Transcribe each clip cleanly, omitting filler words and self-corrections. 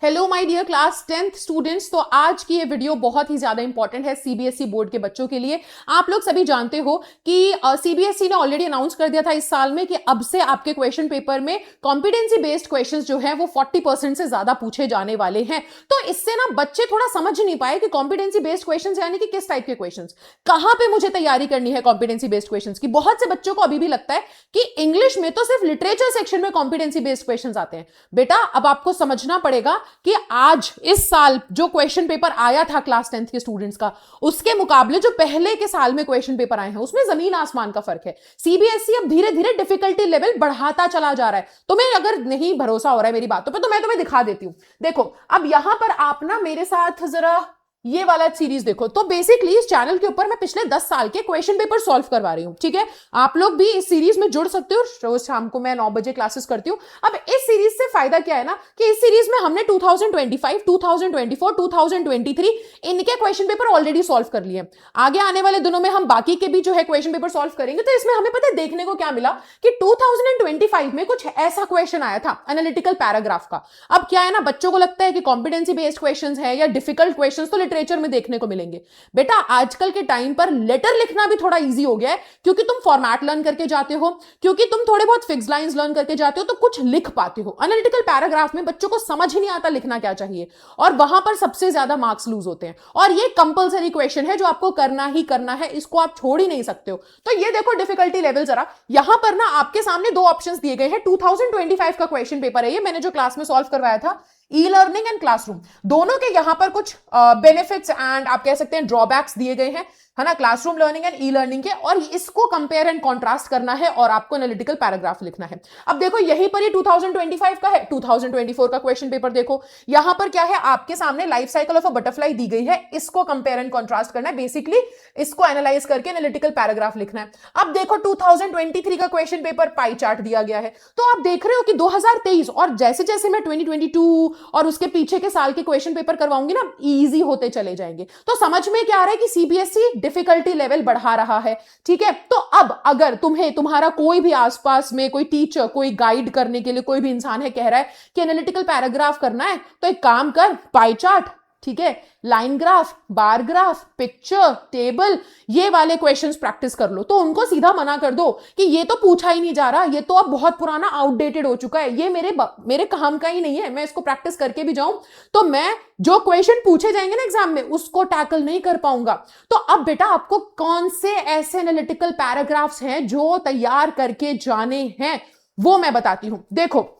Hello my dear class 10th students. तो आज की ये वीडियो बहुत ही ज्यादा इंपॉर्टेंट है सीबीएसई बोर्ड के बच्चों के लिए। आप लोग सभी जानते हो कि सीबीएसई ने ऑलरेडी अनाउंस कर दिया था इस साल में कि अब से आपके क्वेश्चन पेपर में कॉम्पिटेंसी बेस्ड क्वेश्चंस जो है वो 40% से ज्यादा पूछे जाने वाले हैं। तो इससे ना बच्चे थोड़ा समझ नहीं पाए कि कॉम्पिटेंसी बेस्ड क्वेश्चंस यानी कि किस टाइप के क्वेश्चंस, कहां पे मुझे तैयारी करनी है कॉम्पिटेंसी बेस्ड क्वेश्चंस की। बहुत से बच्चों को अभी भी लगता है कि इंग्लिश में तो सिर्फ लिटरेचर सेक्शन में कॉम्पिटेंसी बेस्ड क्वेश्चंस आते हैं। बेटा अब आपको समझना पड़ेगा कि आज इस साल जो क्वेश्चन पेपर आया था क्लास 10th के स्टूडेंट्स का, उसके मुकाबले जो पहले के साल में क्वेश्चन पेपर आए हैं उसमें जमीन आसमान का फर्क है। सीबीएसई अब धीरे धीरे डिफिकल्टी लेवल बढ़ाता चला जा रहा है। तुम्हें अगर नहीं भरोसा हो रहा है मेरी बातों पे तो मैं तुम्हें दिखा देती हूं। देखो अब यहां पर आप ना मेरे साथ जरा ये वाला सीरीज देखो। तो बेसिकली इस चैनल के ऊपर मैं पिछले 10 साल के क्वेश्चन पेपर सॉल्व करवा रही हूं, ठीक है। आप लोग भी इस सीरीज में जुड़ सकते हो। रोज शाम को मैं 9 बजे क्लासेस करती हूं। अब इस सीरीज से फायदा क्या है ना कि इस सीरीज में हमने 2025, 2024, 2023 इनके क्वेश्चन पेपर ऑलरेडी सॉल्व कर लिए। आगे आने वाले दिनों में हम बाकी के भी जो है क्वेश्चन पेपर सॉल्व करेंगे। तो इसमें हमें पता है देखने को क्या मिला कि 2025 में कुछ ऐसा क्वेश्चन आया था एनालिटिकल पैराग्राफ का। अब क्या है ना, बच्चों को लगता है कि कॉम्पिटेंसी बेस्ड क्वेश्चन है या डिफिकल्ट क्वेश्चन तो लिटरेचर में देखने को मिलेंगे। बेटा आजकल के टाइम पर लेटर लिखना भी थोड़ा इजी हो गया है क्योंकि तुम फॉर्मेट लर्न करके जाते हो, क्योंकि तुम थोड़े बहुत फिक्स लाइंस लर्न करके जाते हो तो कुछ लिख पाते हो। एनालिटिकल पैराग्राफ में बच्चों को समझ ही नहीं आता लिखना क्या चाहिए और वहां पर सबसे ज्यादा मार्क्स लूज होते हैं। और ये कंपलसरी क्वेश्चन है जो आपको करना ही करना है, इसको आप छोड़ ही नहीं सकते हो। तो ये देखो डिफिकल्टी लेवल जरा, यहां पर ना आपके सामने दो ऑप्शंस दिए गए हैं। 2025 का क्वेश्चन पेपर है ये, मैंने जो क्लास में सॉल्व करवाया था। ई लर्निंग एंड क्लासरूम दोनों के यहां पर कुछ बेनिफिट्स एंड आप कह सकते हैं ड्रॉबैक्स दिए गए हैं, है ना, classroom learning and e learning के। और इसको कंपेयर एंड कॉन्ट्रास्ट करना है और आपको एनालिटिकल पैराग्राफ लिखना है। अब देखो यहीं पर ही 2025 का है। 2024 का क्वेश्चन पेपर देखो, यहां पर क्या है, आपके सामने life cycle of a butterfly दी गई है। इसको कंपेयर एंड कॉन्ट्रास्ट करना है, बेसिकली इसको एनालाइज करके एनालिटिकल पैराग्राफ लिखना है। अब देखो 2023 का क्वेश्चन पेपर पाई चार्ट दिया गया है। तो आप देख रहे हो कि 2023 और जैसे जैसे मैं 2022 और उसके पीछे के साल के क्वेश्चन पेपर करवाऊंगी ना, इजी होते चले जाएंगे। तो समझ में क्या आ रहा है कि सीबीएसई डिफिकल्टी लेवल बढ़ा रहा है, ठीक है। तो अब अगर तुम्हें तुम्हारा कोई भी आसपास में कोई टीचर, कोई गाइड करने के लिए कोई भी इंसान है, कह रहा है कि एनालिटिकल पैराग्राफ करना है, तो एक काम कर, पाई चार्ट, ठीक है, line graph, bar graph, picture, table, ये वाले क्वेश्चंस प्रैक्टिस कर लो। तो उनको सीधा मना कर दो कि ये तो पूछा ही नहीं जा रहा, ये तो अब बहुत पुराना आउटडेटेड हो चुका है, ये मेरे काम का ही नहीं है। मैं इसको प्रैक्टिस करके भी जाऊं तो मैं जो क्वेश्चन पूछे जाएंगे ना एग्जाम में उसको टैकल नहीं कर पाऊंगा। तो अब बेटा आपको कौन से ऐसे एनालिटिकल पैराग्राफ्स हैं जो तैयार करके जाने हैं वो मैं बताती हूं। देखो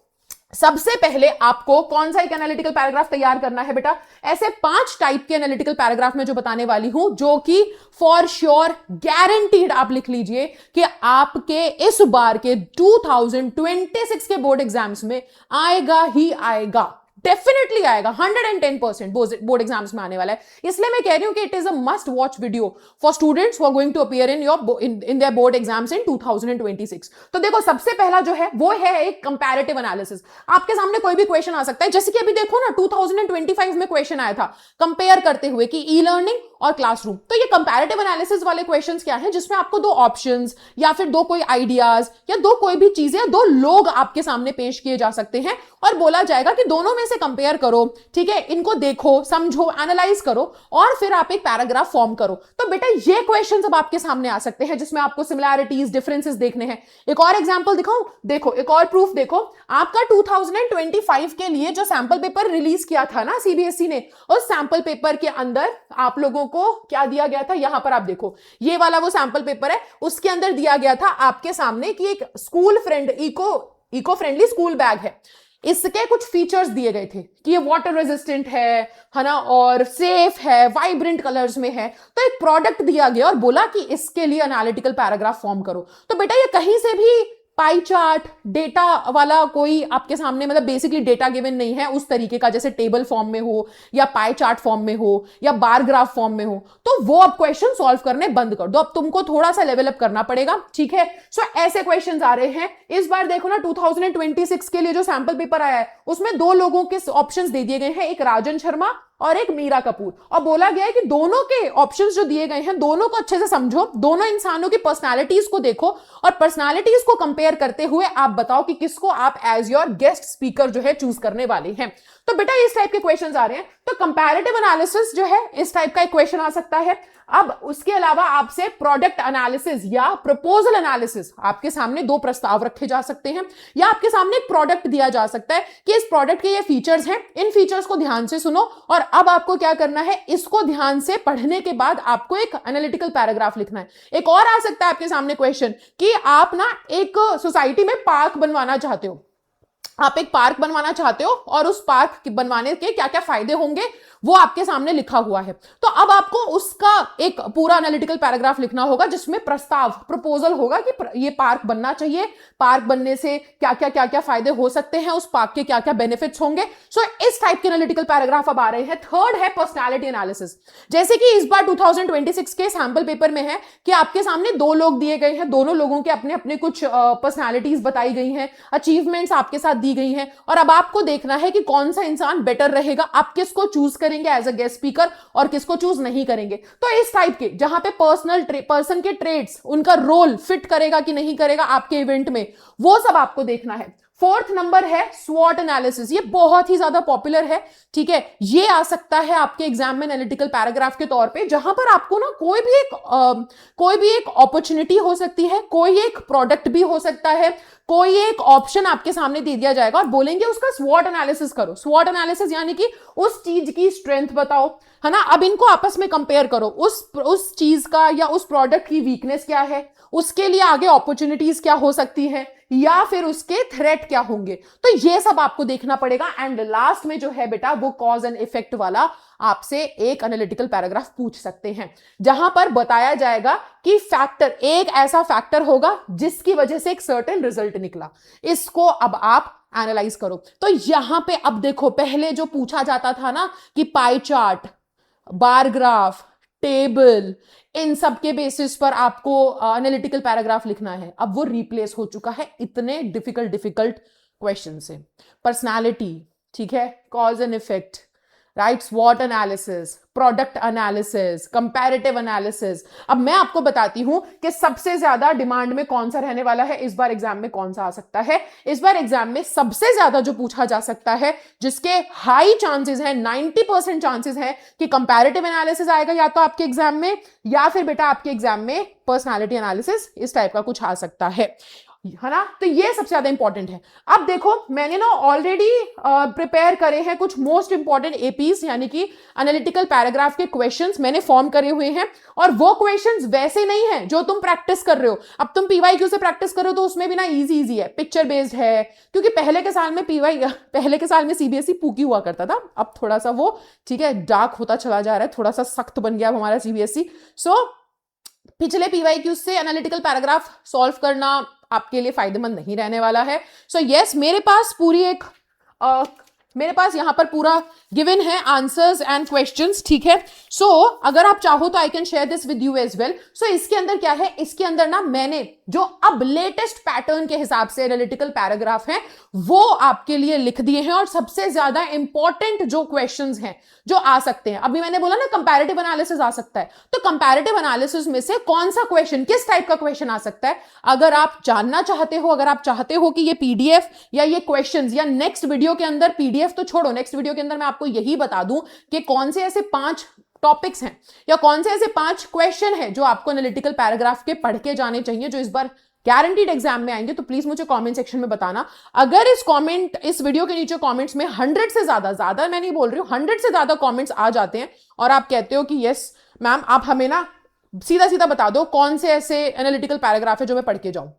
सबसे पहले आपको कौन सा एक एनालिटिकल पैराग्राफ तैयार करना है बेटा, ऐसे 5 टाइप के एनालिटिकल पैराग्राफ में जो बताने वाली हूं, जो कि फॉर श्योर गारंटीड आप लिख लीजिए कि आपके इस बार के 2026 के बोर्ड एग्जाम्स में आएगा ही आएगा, डेफिनेटली आएगा। 110% बोर्ड एग्जाम्स में आने वाला है। इसलिए मैं कह रही हूं कि it is a must watch video for students who are going to appear in their board exams in 2026। तो देखो सबसे पहला जो है वो है एक कंपैरेटिव एनालिसिस। आपके सामने कोई भी क्वेश्चन आ सकता है, जैसे कि अभी देखो ना 2025 में क्वेश्चन आया था कंपेयर करते हुए कि ई लर्निंग और क्लासरूम। तो ये कंपैरेटिव एनालिसिस वाले क्वेश्चंस क्या है, जिसमें आपको दो ऑप्शंस या फिर दो कोई आइडियाज या दो कोई भी चीजें, दो लोग आपके सामने पेश किए जा सकते हैं और बोला जाएगा कि दोनों में से कंपेयर करो, ठीक है, इनको देखो, समझो, एनालाइज करो और फिर आप एक पैराग्राफ फॉर्म करो। तो बेटा ये क्वेश्चन अब आपके सामने आ सकते हैं जिसमें आपको सिमिलैरिटीज, डिफरेंसेस देखने हैं। एक और एग्जांपल दिखाऊं, देखो एक और प्रूफ देखो। आपका 2025 के लिए जो सैंपल पेपर रिलीज किया था ना सीबीएसई ने, उस सैंपल पेपर के अंदर आप लोगों को क्या दिया गया था, यहां पर आप देखो, ये वाला वो सैंपल पेपर है। उसके अंदर दिया गया था आपके सामने कि एक school friend eco friendly school bag है। इसके कुछ फीचर्स दिए गए थे कि ये वाटर रेजिस्टेंट है ना, और सेफ है, वाइब्रेंट कलर्स में है। तो एक प्रोडक्ट दिया गया और बोला कि इसके लिए एनालिटिकल पैराग्राफ फॉर्म करो। तो बेटा ये कहीं से भी पाई चार्ट डेटा वाला कोई आपके सामने, मतलब बेसिकली डेटा गिवन नहीं है उस तरीके का, जैसे टेबल फॉर्म में हो या पाई चार्ट फॉर्म में हो या बार ग्राफ फॉर्म में हो। तो वो अब क्वेश्चन सॉल्व करने बंद कर दो, अब तुमको थोड़ा सा लेवल अप करना पड़ेगा, ठीक है। सो ऐसे क्वेश्चंस आ रहे हैं इस बार। देखो ना 2026 के लिए जो सैंपल पेपर आया है उसमें दो लोगों के ऑप्शंस दे दिए गए हैं, एक राजन शर्मा और एक मीरा कपूर, और बोला गया है कि दोनों के ऑप्शंस जो दिए गए हैं दोनों को अच्छे से समझो, दोनों इंसानों की पर्सनालिटीज को देखो और पर्सनालिटीज को कंपेयर करते हुए आप बताओ कि किसको आप एज योर गेस्ट स्पीकर जो है चूज करने वाले हैं। तो बेटा इस टाइप के क्वेश्चंस आ रहे हैं, तो कंपैरेटिव एनालिसिस जो है इस टाइप का एक क्वेश्चन आ सकता है। अब उसके अलावा आपसे प्रोडक्ट एनालिसिस या प्रपोजल एनालिसिस, आपके सामने दो प्रस्ताव रखे जा सकते हैं, या आपके सामने एक प्रोडक्ट दिया जा सकता है कि इस प्रोडक्ट के ये फीचर्स हैं, इन फीचर्स को ध्यान से सुनो, और अब आपको क्या करना है, इसको ध्यान से पढ़ने के बाद आपको एक एनालिटिकल पैराग्राफ लिखना है। एक और आ सकता है आपके सामने क्वेश्चन कि आप ना एक सोसाइटी में पार्क बनवाना चाहते हो, आप एक पार्क बनवाना चाहते हो और उस पार्क बनवाने के क्या क्या फायदे होंगे वो आपके सामने लिखा हुआ है। तो अब आपको उसका एक पूरा एनालिटिकल पैराग्राफ लिखना होगा जिसमें प्रस्ताव, प्रपोजल होगा कि ये पार्क बनना चाहिए, पार्क बनने से क्या क्या फायदे हो सकते हैं, उस पार्क के क्या क्या बेनिफिट्स होंगे। सो इस टाइप के एनालिटिकल पैराग्राफ अब आ रहे हैं। थर्ड है पर्सनालिटी एनालिसिस। जैसे कि इस बार 2026 के सैंपल पेपर में है कि आपके सामने दो लोग दिए गए हैं, दोनों लोगों के अपने अपने कुछ पर्सनैलिटीज बताई गई हैं, अचीवमेंट्स आपके साथ दी गई हैं, और अब आपको देखना है कि कौन सा इंसान बेटर रहेगा, आप किसको चूज करेंगे एज अ गेस्ट स्पीकर और किसको चूज नहीं करेंगे। तो इस टाइप के जहां पे पर्सन के ट्रेड्स, उनका रोल फिट करेगा कि नहीं करेगा आपके इवेंट में, वो सब आपको देखना है। फोर्थ नंबर है स्वॉट एनालिसिस। ये बहुत ही ज्यादा पॉपुलर है, ठीक है। ये आ सकता है आपके एग्जाम में एनालिटिकल पैराग्राफ के तौर पे, जहां पर आपको ना कोई भी एक अपॉर्चुनिटी हो सकती है, कोई एक प्रोडक्ट भी हो सकता है, कोई एक ऑप्शन आपके सामने दे दिया जाएगा और बोलेंगे उसका स्वॉट एनालिसिस करो। स्वॉट एनालिसिस यानी कि उस चीज की स्ट्रेंथ बताओ, है ना। अब इनको आपस में कंपेयर करो, उस चीज का या उस प्रोडक्ट की वीकनेस क्या है, उसके लिए आगे अपॉर्चुनिटीज क्या हो सकती है, या फिर उसके थ्रेट क्या होंगे। तो ये सब आपको देखना पड़ेगा। एंड लास्ट में जो है बेटा वो कॉज एंड इफेक्ट वाला आपसे एक एनालिटिकल पैराग्राफ पूछ सकते हैं, जहां पर बताया जाएगा कि फैक्टर, एक ऐसा फैक्टर होगा जिसकी वजह से एक सर्टेन रिजल्ट निकला, इसको अब आप एनालाइज करो। तो यहां पे अब देखो, पहले जो पूछा जाता था ना कि pie chart, bar graph, table, इन सब के बेसिस पर आपको एनालिटिकल पैराग्राफ लिखना है, अब वो रिप्लेस हो चुका है इतने डिफिकल्ट क्वेश्चन से। पर्सनालिटी, ठीक है, कॉज एंड इफेक्ट, राइट, स्वॉट analysis, product analysis, comparative analysis. अब मैं आपको बताती हूं कि सबसे ज्यादा डिमांड में कौन सा रहने वाला है, इस बार एग्जाम में कौन सा आ सकता है। इस बार एग्जाम में सबसे ज्यादा जो पूछा जा सकता है, जिसके हाई चांसेस हैं, 90% चांसेस है कि कंपैरेटिव एनालिसिस आएगा या तो आपके एग्जाम में, या फिर बेटा आपके एग्जाम में पर्सनालिटी एनालिसिस, इस टाइप का कुछ आ सकता है ना। तो ये सबसे ज्यादा इंपॉर्टेंट है। अब देखो मैंने ना ऑलरेडी प्रिपेयर करे हैं कुछ मोस्ट इंपॉर्टेंट एपीज, यानी कि एनालिटिकल पैराग्राफ के क्वेश्चंस मैंने फॉर्म करे हुए हैं, और वो क्वेश्चंस वैसे नहीं है जो तुम प्रैक्टिस कर रहे हो। अब तुम पीवाईक्यू से प्रैक्टिस कर रहे हो तो उसमें भी ना इजी है, पिक्चर बेस्ड है, क्योंकि पहले के साल में सीबीएसई पूकी हुआ करता था, अब थोड़ा सा वो, ठीक है, डार्क होता चला जा रहा है, थोड़ा सा सख्त बन गया हमारा सीबीएसई। सो पिछले पीवाईक्यू से एनालिटिकल पैराग्राफ सॉल्व करना आपके लिए फायदेमंद नहीं रहने वाला है। सो यस, मेरे पास यहां पर पूरा गिवन है आंसर्स एंड क्वेश्चंस, ठीक है। सो अगर आप चाहो तो I can share this with you as well. So इसके अंदर क्या है, इसके अंदर ना मैंने जो अब लेटेस्ट पैटर्न के हिसाब से एनालिटिकल पैराग्राफ हैं वो आपके लिए लिख दिए हैं, और सबसे ज्यादा इंपॉर्टेंट जो क्वेश्चंस हैं जो आ सकते हैं। अभी मैंने बोला ना कंपैरेटिव एनालिसिस आ सकता है, तो कंपैरेटिव एनालिसिस में से कौन सा क्वेश्चन, किस टाइप का क्वेश्चन आ सकता है, अगर आप जानना चाहते हो, अगर आप चाहते हो कि ये पीडीएफ या ये क्वेश्चंस या नेक्स्ट वीडियो के अंदर, पीडीएफ तो छोड़ो, नेक्स्ट वीडियो के अंदर मैं आपको यही बता दूं कि कौन से ऐसे 5 टॉपिक्स हैं या कौन से ऐसे 5 क्वेश्चन हैं जो आपको एनालिटिकल पैराग्राफ के पढ़ के जाने चाहिए, जो इस बार गारंटीड एग्जाम में आएंगे, तो प्लीज मुझे कमेंट सेक्शन में बताना। अगर इस वीडियो के नीचे कमेंट्स में 100 से ज्यादा मैं नहीं बोल रही हूं, 100 से ज्यादा कमेंट्स आ जाते हैं और आप कहते हो कि यस मैम आप हमें ना सीधा बता दो कौन से ऐसे एनालिटिकल पैराग्राफ है जो मैं पढ़ के जाऊं,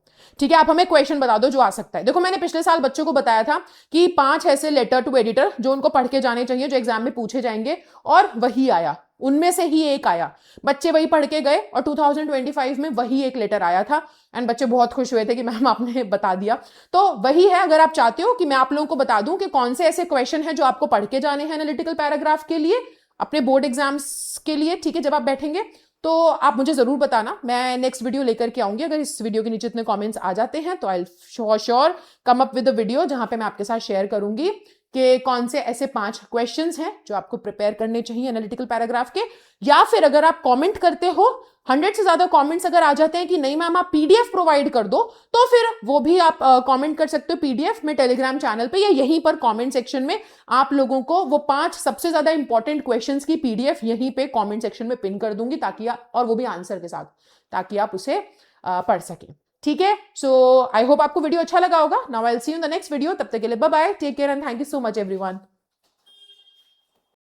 ठीक है, आप हमें क्वेश्चन बता दो जो आ सकता है। देखो मैंने पिछले साल बच्चों को बताया था कि 5 ऐसे लेटर टू एडिटर जो उनको पढ़ के जाने चाहिए, जो एग्जाम में पूछे जाएंगे, और वही आया, उनमें से ही एक आया, बच्चे वही पढ़ के गए और 2025 में वही एक लेटर आया था, एंड बच्चे बहुत खुश हुए थे कि मैम आपने बता दिया। तो वही है, अगर आप चाहते हो कि मैं आप लोगों को बता दूं कि कौन से ऐसे क्वेश्चन हैं जो आपको पढ़ के जाने हैं एनालिटिकल पैराग्राफ के लिए, अपने बोर्ड एग्जाम्स के लिए, ठीक है, जब आप बैठेंगे तो आप मुझे जरूर बताना, मैं नेक्स्ट वीडियो लेकर के आऊंगी। अगर इस वीडियो के नीचे इतने कमेंट्स आ जाते हैं तो I sure come up with the video जहां पे मैं आपके साथ शेयर करूंगी कि कौन से ऐसे 5 क्वेश्चंस हैं जो आपको प्रिपेयर करने चाहिए एनालिटिकल पैराग्राफ के, या फिर अगर आप कमेंट करते हो 100 से ज्यादा कमेंट्स अगर आ जाते हैं कि नहीं मैम आप पीडीएफ प्रोवाइड कर दो, तो फिर वो भी आप कमेंट कर सकते हो पीडीएफ में टेलीग्राम चैनल पे या यहीं पर कमेंट सेक्शन में। आप लोगों को वो 5 सबसे ज्यादा इंपॉर्टेंट क्वेश्चंस की पीडीएफ यहीं पे कमेंट सेक्शन में पिन कर दूंगी, ताकि और वो भी आंसर के साथ, ताकि आप उसे पढ़ सकें। ठीक है, सो आई होप आपको वीडियो अच्छा लगा होगा। Now I will see you in the next video. तब तक के लिए bye bye, take care and thank you so much everyone.